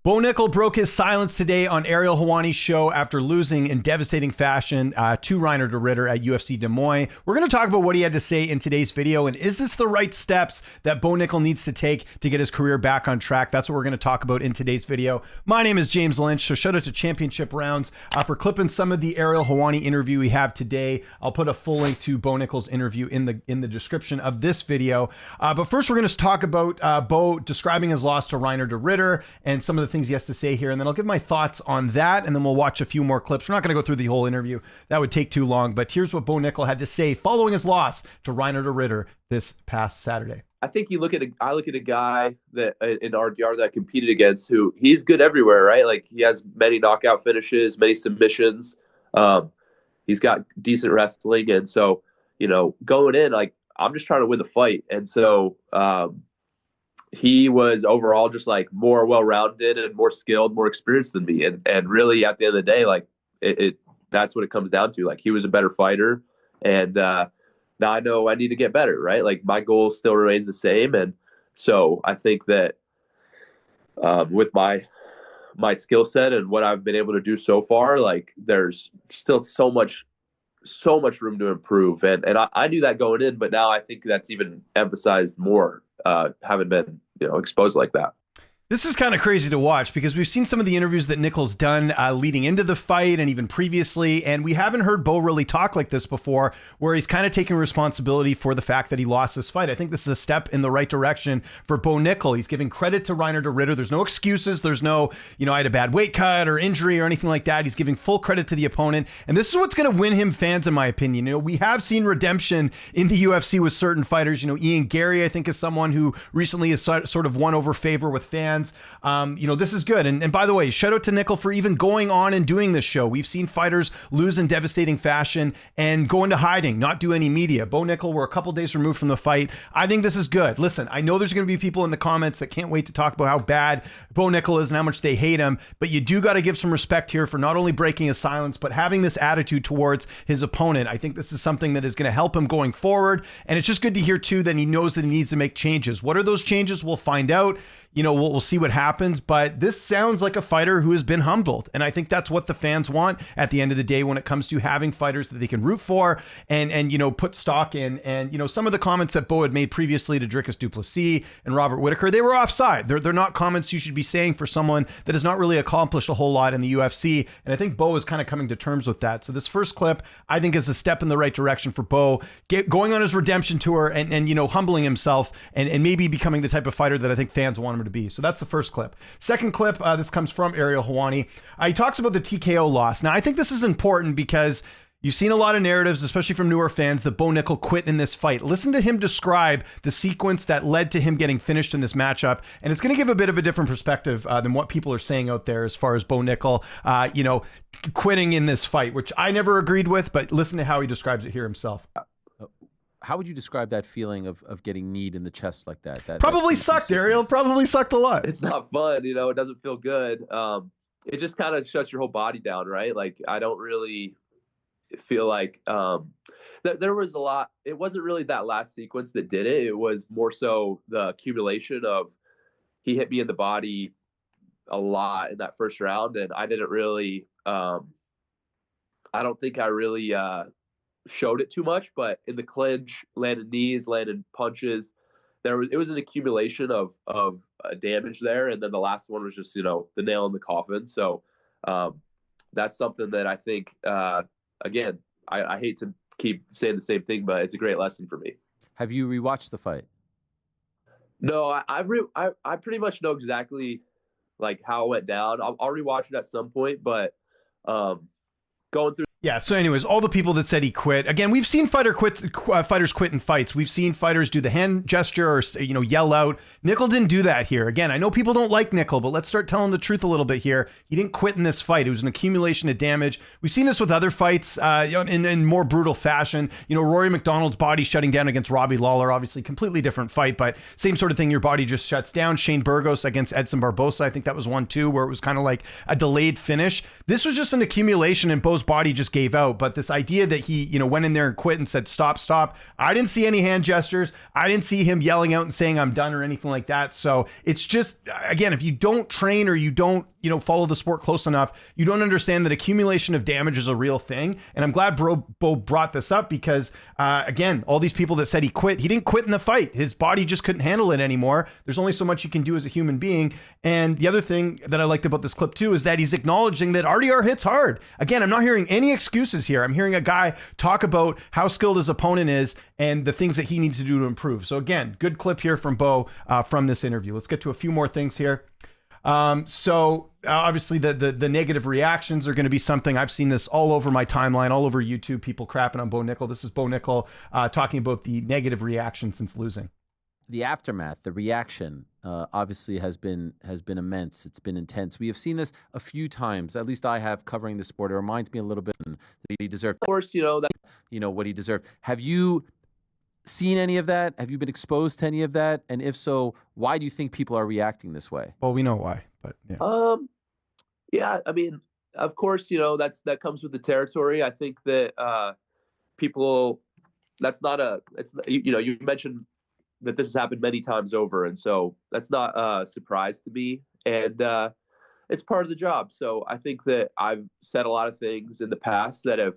Bo Nickal broke his silence today on Ariel Helwani's show after losing in devastating fashion to Reinier de Ridder at UFC Des Moines. We're going to talk about what he had to say in today's video, and is this the right steps that Bo Nickal needs to take to get his career back on track? That's what we're going to talk about in today's video. My name is James Lynch, so shout out to Championship Rounds for clipping some of the Ariel Helwani interview we have today. I'll put a full link to Bo Nickal's interview in the description of this video. But first, we're going to talk about Bo describing his loss to Reinier de Ridder and some of the things he has to say here, and then I'll give my thoughts on that, and then we'll watch a few more clips. We're not going to go through the whole interview. That would take too long, but here's what Bo Nickal had to say following his loss to Reinier de Ridder this past Saturday. I think I look at a guy that in our yard that I competed against who he's good everywhere, right? Like he has many knockout finishes, many submissions. He's got decent wrestling. And so, going in, like I'm just trying to win the fight. And so, he was overall just like more well-rounded and more skilled, more experienced than me. And really at the end of the day, like that's what it comes down to. Like he was a better fighter. And now I know I need to get better, right? Like my goal still remains the same. And so I think that with my skill set and what I've been able to do so far, like there's still so much room to improve. And I knew that going in, but now I think that's even emphasized more, having been, exposed like that. This is kind of crazy to watch because we've seen some of the interviews that Nickal's done leading into the fight and even previously, and we haven't heard Bo really talk like this before, where he's kind of taking responsibility for the fact that he lost this fight. I think this is a step in the right direction for Bo Nickal. He's giving credit to Reinier de Ridder. There's no excuses. There's no, I had a bad weight cut or injury or anything like that. He's giving full credit to the opponent, and this is what's going to win him fans, in my opinion. We have seen redemption in the UFC with certain fighters. Ian Gary, I think, is someone who recently has sort of won over favor with fans. This is good. And by the way, shout out to Nickal for even going on and doing this show. We've seen fighters lose in devastating fashion and go into hiding, not do any media. Bo Nickal, we're a couple days removed from the fight. I think this is good. Listen, I know there's going to be people in the comments that can't wait to talk about how bad Bo Nickal is and how much they hate him, but you do got to give some respect here for not only breaking his silence, but having this attitude towards his opponent. I think this is something that is going to help him going forward. And it's just good to hear too that he knows that he needs to make changes. What are those changes? We'll find out. We'll see what happens, but this sounds like a fighter who has been humbled. And I think that's what the fans want at the end of the day when it comes to having fighters that they can root for and put stock in. And, some of the comments that Bo had made previously to Dricus du Plessis and Robert Whittaker, they were offside. They're not comments you should be saying for someone that has not really accomplished a whole lot in the UFC. And I think Bo is kind of coming to terms with that. So this first clip, I think, is a step in the right direction for Bo, going on his redemption tour and humbling himself and maybe becoming the type of fighter that I think fans want him to be. So that's the first clip. Second clip, this comes from Ariel Helwani. He talks about the TKO loss. Now, I think this is important because you've seen a lot of narratives, especially from newer fans, that Bo Nickal quit in this fight. Listen to him describe the sequence that led to him getting finished in this matchup, and it's going to give a bit of a different perspective than what people are saying out there as far as Bo Nickal, quitting in this fight, which I never agreed with, but listen to how he describes it here himself. How would you describe that feeling of getting kneed in the chest like that? Probably sucked, Ariel. Probably sucked a lot. It's not fun, it doesn't feel good. It just kind of shuts your whole body down, right? Like I don't really feel like there was a lot. It wasn't really that last sequence that did it. It was more so the accumulation of he hit me in the body a lot in that first round, and I didn't really I don't think I really showed it too much, but in the clinch, landed knees, landed punches. It was an accumulation of damage there, and then the last one was just the nail in the coffin. So that's something that I think again, I hate to keep saying the same thing, but it's a great lesson for me. Have you rewatched the fight? No, I pretty much know exactly like how it went down. I'll rewatch it at some point, but going through. Yeah, so anyways, all the people that said he quit. Again, we've seen fighters quit in fights. We've seen fighters do the hand gesture or, yell out. Nickal didn't do that here. Again, I know people don't like Nickal, but let's start telling the truth a little bit here. He didn't quit in this fight. It was an accumulation of damage. We've seen this with other fights in more brutal fashion. Rory McDonald's body shutting down against Robbie Lawler, obviously completely different fight, but same sort of thing. Your body just shuts down. Shane Burgos against Edson Barbosa. I think that was one too, where it was kind of like a delayed finish. This was just an accumulation and Bo's body just gave out. But this idea that he, went in there and quit and said, stop, stop. I didn't see any hand gestures. I didn't see him yelling out and saying I'm done or anything like that. So it's just, again, if you don't train or you don't, follow the sport close enough, you don't understand that accumulation of damage is a real thing. And I'm glad Bo brought this up because, again, all these people that said he quit, he didn't quit in the fight. His body just couldn't handle it anymore. There's only so much you can do as a human being. And the other thing that I liked about this clip too is that he's acknowledging that RDR hits hard. Again, I'm not hearing any excuses here. I'm hearing a guy talk about how skilled his opponent is and the things that he needs to do to improve. So again, good clip here from Bo from this interview. Let's get to a few more things here. So obviously the negative reactions are going to be something I've seen this all over my timeline, all over YouTube, people crapping on Bo Nickal. This is Bo Nickal talking about the negative reaction since losing. The aftermath, the reaction, obviously has been immense. It's been intense. We have seen this a few times. At least I have, covering the sport. It reminds me a little bit that he deserved. Of course, what he deserved. Have you seen any of that? Have you been exposed to any of that? And if so, why do you think people are reacting this way? Well, we know why, but yeah. Yeah, I mean, of course, that comes with the territory. I think that people, you mentioned that this has happened many times over, and so that's not a surprise to me, and it's part of the job. So I think that I've said a lot of things in the past that have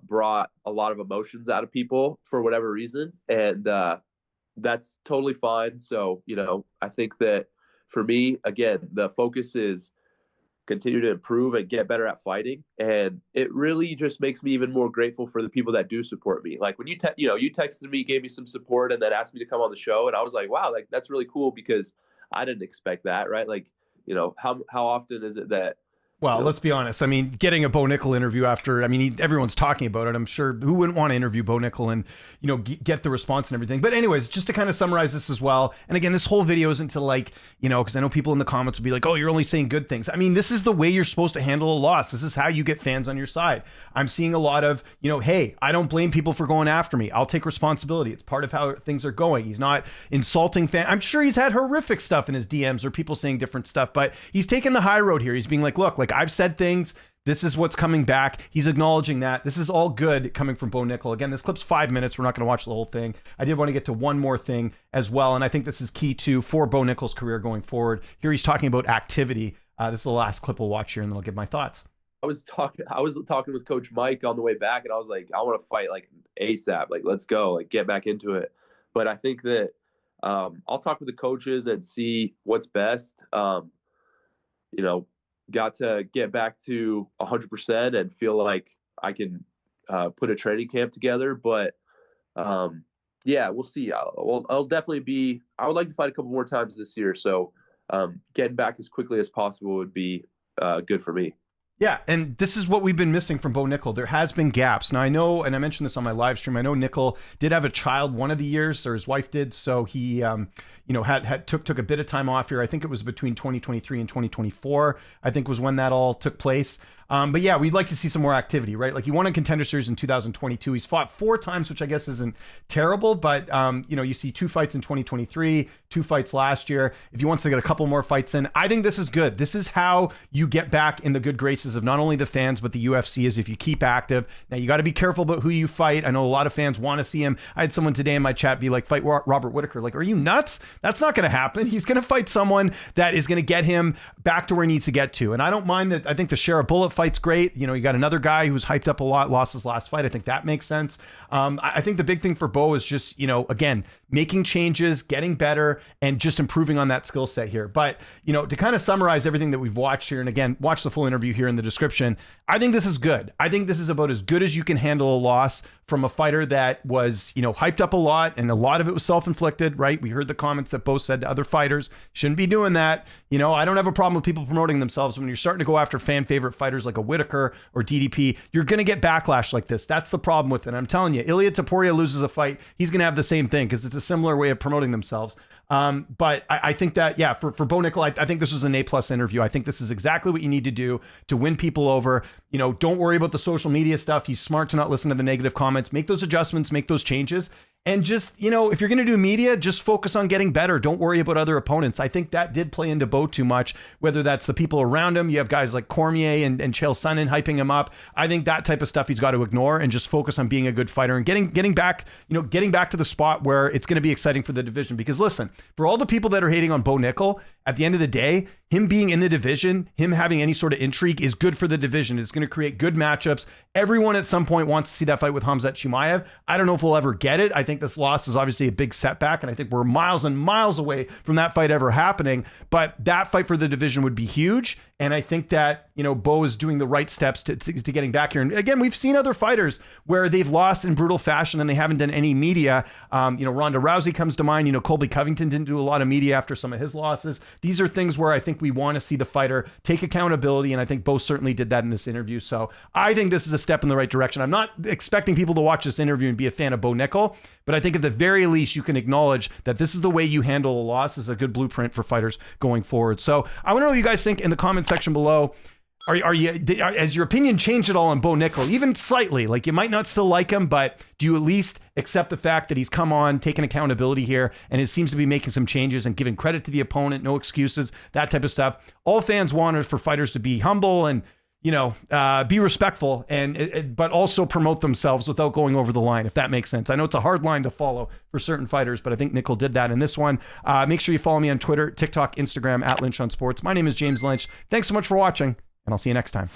brought a lot of emotions out of people for whatever reason, and that's totally fine. So I think that for me, again, the focus is continue to improve and get better at fighting, and it really just makes me even more grateful for the people that do support me. Like when you texted me, gave me some support, and then asked me to come on the show, and I was like, wow, like that's really cool because I didn't expect that, right? Like how often is it that? Well, let's be honest. I mean, getting a Bo Nickal interview after, everyone's talking about it. I'm sure who wouldn't want to interview Bo Nickal and, get the response and everything. But anyways, just to kind of summarize this as well. And again, this whole video isn't to because I know people in the comments will be like, oh, you're only saying good things. This is the way you're supposed to handle a loss. This is how you get fans on your side. I'm seeing a lot of, hey, I don't blame people for going after me. I'll take responsibility. It's part of how things are going. He's not insulting fans. I'm sure he's had horrific stuff in his DMs or people saying different stuff, but he's taking the high road here. He's being like, look, I've said things. This is what's coming back. He's acknowledging that. This is all good coming from Bo Nickal. Again, this clip's 5 minutes. We're not going to watch the whole thing. I did want to get to one more thing as well, and I think this is key too for Bo Nickal's career going forward. Here he's talking about activity. This is the last clip we'll watch here, and then I'll give my thoughts. I was talking with Coach Mike on the way back, and I was like, I want to fight ASAP. Let's go. Get back into it. But I think that I'll talk with the coaches and see what's best. Got to get back to 100% and feel like I can put a training camp together. But yeah, we'll see. I'll definitely be. I would like to fight a couple more times this year. So getting back as quickly as possible would be good for me. Yeah, and this is what we've been missing from Bo Nickal. There has been gaps. Now I know, and I mentioned this on my live stream, I know Nickal did have a child one of the years, or his wife did, so he took a bit of time off here. I think it was between 2023 and 2024, I think was when that all took place. But yeah, we'd like to see some more activity, right? He won a Contender Series in 2022. He's fought 4 times, which I guess isn't terrible, but you see 2 fights in 2023, 2 fights last year. If he wants to get a couple more fights in, I think this is good. This is how you get back in the good graces of not only the fans, but the UFC, is if you keep active. Now you got to be careful about who you fight. I know a lot of fans want to see him. I had someone today in my chat be like, fight Robert Whittaker. Are you nuts? That's not going to happen. He's going to fight someone that is going to get him back to where he needs to get to. And I don't mind that. I think the Shara Bullet fight's great. You got another guy who's hyped up a lot, lost his last fight. I think that makes sense. I think the big thing for Bo is just, again, making changes, getting better, and just improving on that skill set here. But, to kind of summarize everything that we've watched here, and again, watch the full interview here in the description, I think this is good. I think this is about as good as you can handle a loss from a fighter that was, hyped up a lot, and a lot of it was self-inflicted, right? We heard the comments that Bo said to other fighters, shouldn't be doing that. I don't have a problem with people promoting themselves. When you're starting to go after fan favorite fighters like a Whittaker or DDP, you're going to get backlash like this. That's the problem with it. I'm telling you, Ilya Topuria loses a fight, he's going to have the same thing because it's a similar way of promoting themselves. But I think that, yeah, for Bo Nickal, I think this was an A+ interview. I think this is exactly what you need to do to win people over. Don't worry about the social media stuff. He's smart to not listen to the negative comments, make those adjustments, make those changes. And just, if you're going to do media, just focus on getting better. Don't worry about other opponents. I think that did play into Bo too much, whether that's the people around him. You have guys like Cormier and Chael Sonnen hyping him up. I think that type of stuff he's got to ignore and just focus on being a good fighter and getting back to the spot where it's going to be exciting for the division. Because listen, for all the people that are hating on Bo Nickal, at the end of the day, him being in the division, him having any sort of intrigue is good for the division. It's going to create good matchups. Everyone at some point wants to see that fight with Khamzat Chimaev. I don't know if we'll ever get it. I think this loss is obviously a big setback, and I think we're miles and miles away from that fight ever happening. But that fight for the division would be huge. And I think that, Bo is doing the right steps to getting back here. And again, we've seen other fighters where they've lost in brutal fashion and they haven't done any media. Ronda Rousey comes to mind. Colby Covington didn't do a lot of media after some of his losses. These are things where I think we want to see the fighter take accountability. And I think Bo certainly did that in this interview. So I think this is a step in the right direction. I'm not expecting people to watch this interview and be a fan of Bo Nickal, but I think at the very least, you can acknowledge that this is the way you handle a loss. Is a good blueprint for fighters going forward. So I want to know what you guys think in the comment section below. Has your opinion changed at all on Bo Nickal, even slightly? Like, you might not still like him, but do you at least accept the fact that he's come on, taken accountability here, and it seems to be making some changes and giving credit to the opponent, no excuses, that type of stuff? All fans want is for fighters to be humble and be respectful but also promote themselves without going over the line, if that makes sense. I know it's a hard line to follow for certain fighters, but I think Nickal did that in this one. Make sure you follow me on Twitter, TikTok, Instagram, @LynchOnSports. My name is James Lynch. Thanks so much for watching, and I'll see you next time.